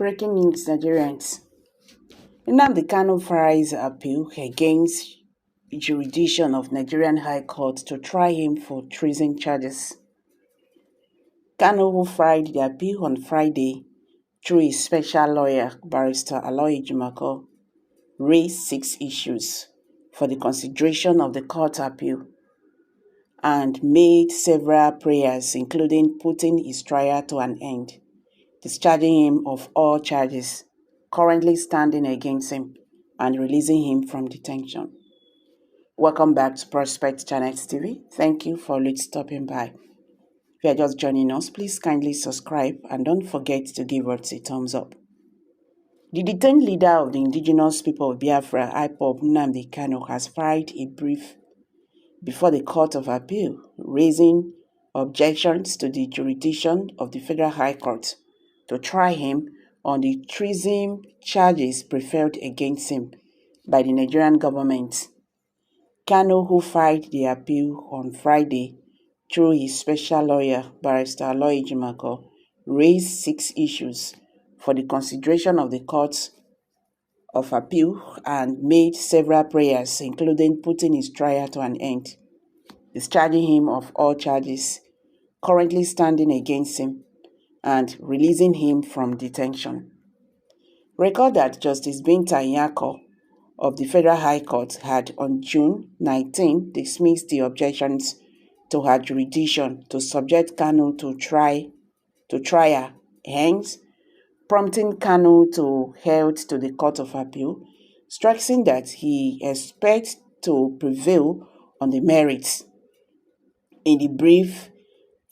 Breaking news, Nigerians. Nnamdi Kanu files appeal against jurisdiction of Nigerian High Court to try him for treason charges. Kanu, who filed the appeal on Friday through his special lawyer, Barrister Aloy Jumako, raised 6 issues for the consideration of the court appeal and made several prayers, including putting his trial to an end, discharging him of all charges currently standing against him, and releasing him from detention. Welcome back to Prospect Channels TV. Thank you for stopping by. If you are just joining us, please kindly subscribe and don't forget to give us a thumbs up. The detained leader of the indigenous people of Biafra, IPOB, Nnamdi Kanu, has filed a brief before the Court of Appeal, raising objections to the jurisdiction of the Federal High Court to try him on the treason charges preferred against him by the Nigerian government. Kanu, who filed the appeal on Friday through his special lawyer, Barrister Aloy Jumako, raised 6 issues for the consideration of the Court of Appeal and made several prayers, including putting his trial to an end, discharging him of all charges currently standing against him, and releasing him from detention. Record that Justice Binta Nyako of the Federal High Court had on June 19 dismissed the objections to her jurisdiction to subject Kanu to trial, hence prompting Kanu to held to the Court of Appeal, stressing that he expects to prevail on the merits. In the brief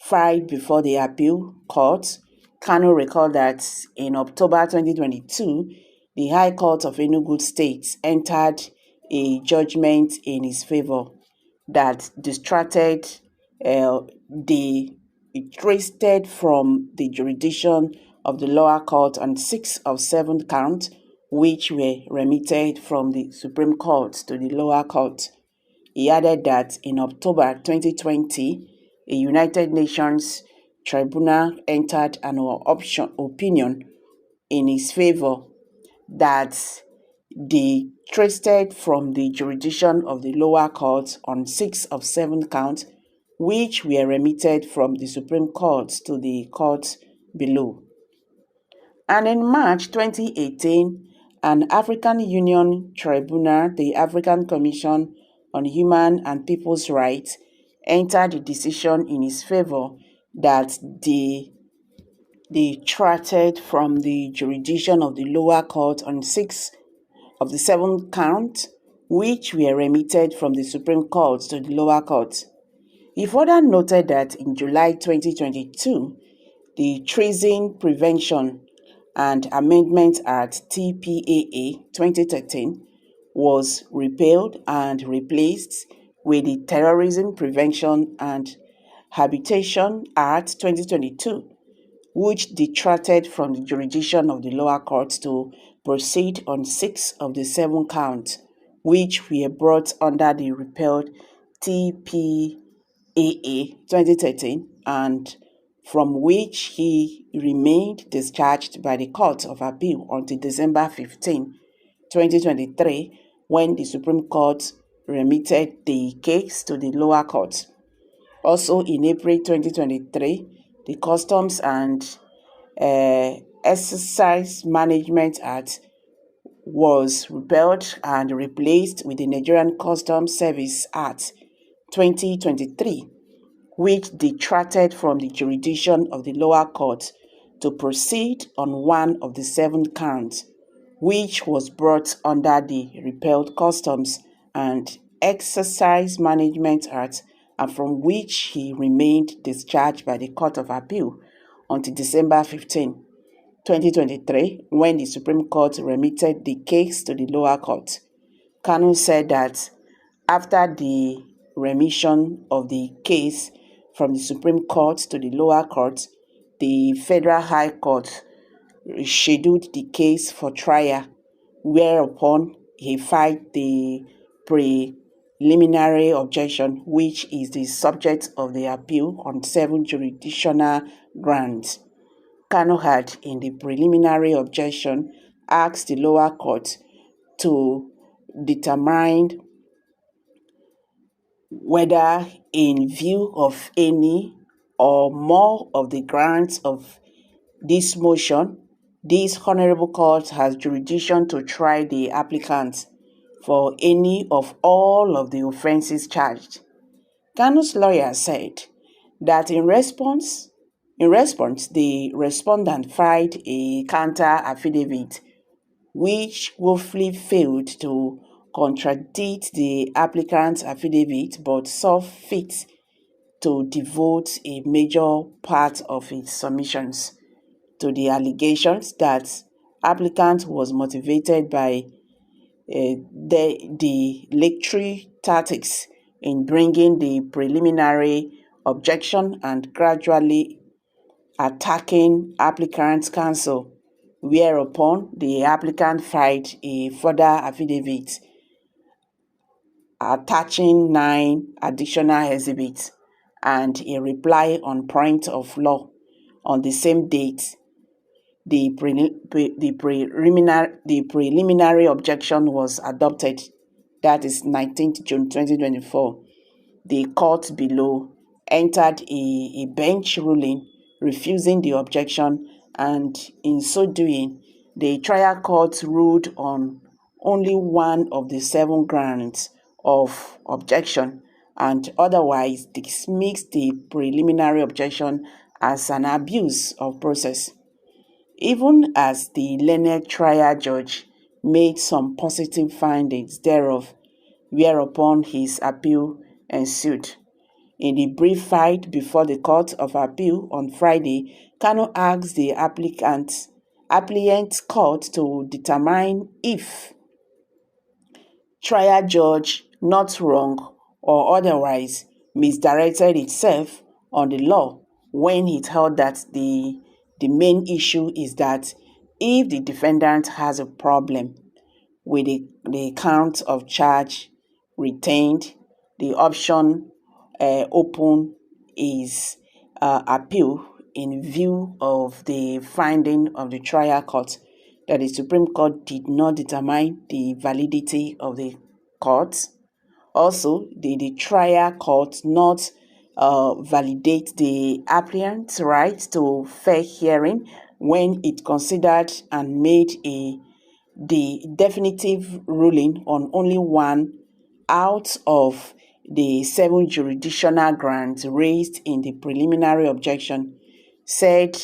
filed before the appeal court, Kanu recalled that in October 2022, the High Court of Enugu State entered a judgment in his favor that distracted from the jurisdiction of the lower court on 6 of 7 counts, which were remitted from the Supreme Court to the lower court. He added that in October 2020, a United Nations tribunal entered an opinion in his favor that detracted from the jurisdiction of the lower court on 6 of 7 counts, which were remitted from the Supreme Court to the court below. And in March 2018, an African Union tribunal, the African Commission on Human and People's Rights, entered a decision in his favor that detracted from the jurisdiction of the lower court on 6 of the 7 counts, which were remitted from the Supreme Court to the lower court. He further noted that in July 2022, the Treason Prevention and Amendment Act TPAA 2013 was repealed and replaced with the Terrorism Prevention and Habitation Act 2022, which detracted from the jurisdiction of the lower court to proceed on 6 of the 7 counts, which were brought under the repealed TPAA 2013 and from which he remained discharged by the Court of Appeal until December 15, 2023, when the Supreme Court remitted the case to the lower court. Also in April 2023, the Customs and Exercise Management Act was repealed and replaced with the Nigerian Customs Service Act 2023, which detracted from the jurisdiction of the lower court to proceed on 1 of the 7 counts, which was brought under the repealed Customs and Exercise Management Act, and from which he remained discharged by the Court of Appeal until December 15, 2023, when the Supreme Court remitted the case to the lower court. Kanu said that after the remission of the case from the Supreme Court to the lower court, the Federal High Court scheduled the case for trial, whereupon he filed the preliminary objection, which is the subject of the appeal on 7 jurisdictional grounds. Kanu had in the preliminary objection asked the lower court to determine whether, in view of any or more of the grounds of this motion, this honorable court has jurisdiction to try the applicant for any of all of the offences charged. Kanu's lawyer said that in response, the respondent filed a counter affidavit which woefully failed to contradict the applicant's affidavit but saw fit to devote a major part of its submissions to the allegations that applicant was motivated by the dilatory tactics in bringing the preliminary objection and gradually attacking applicant's counsel, whereupon the applicant filed a further affidavit attaching 9 additional exhibits and a reply on point of law on the same date. The preliminary objection was adopted, that is 19th June 2024. The court below entered a bench ruling refusing the objection, and in so doing, the trial court ruled on only one of the 7 grounds of objection and otherwise dismissed the preliminary objection as an abuse of process, even as the learned trial judge made some positive findings thereof, whereupon his appeal ensued. In the brief fight before the Court of Appeal on Friday, Kanu asked the applicant's court to determine if trial judge not wrong or otherwise misdirected itself on the law when it held that the main issue is that if the defendant has a problem with the count of charge retained, the option open is appeal in view of the finding of the trial court that the Supreme Court did not determine the validity of the court. Also, the trial court not validate the applicant's right to fair hearing when it considered and made the definitive ruling on only one out of the 7 jurisdictional grounds raised in the preliminary objection, said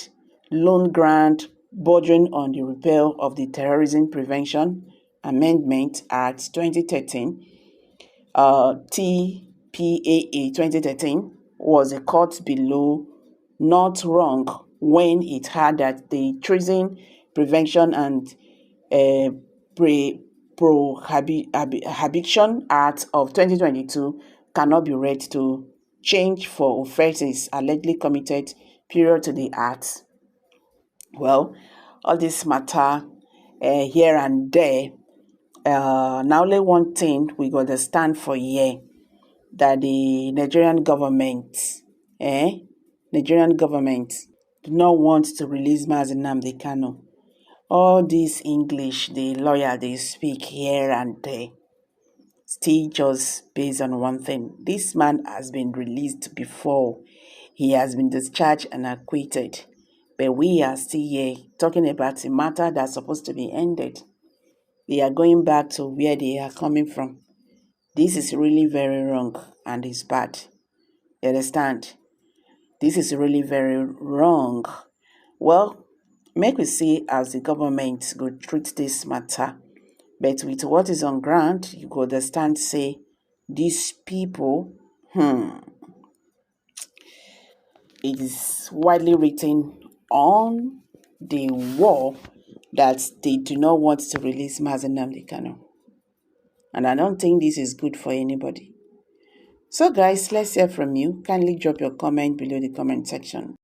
lone ground bordering on the repeal of the Terrorism Prevention Amendment Act 2013, TPAA 2013, was a court below not wrong when it had that the Treason Prevention and Prohibition Act of 2022 cannot be read to change for offences allegedly committed prior to the act. Well, all this matter here and there, now only one thing we got to stand for here, that the Nigerian government do not want to release Mazi Nnamdi Kanu. All this English, the lawyer, they speak here and there, still just based on one thing. This man has been released before. He has been discharged and acquitted. But we are still here talking about a matter that's supposed to be ended. They are going back to where they are coming from. This is really very wrong and it's bad. You understand? This is really very wrong. Well, make we see as the government go treat this matter. But with what is on ground, you go understand, say, these people, it is widely written on the wall that they do not want to release Mazi Nnamdi Kanu. And I don't think this is good for anybody. So guys, let's hear from you. Kindly drop your comment below the comment section.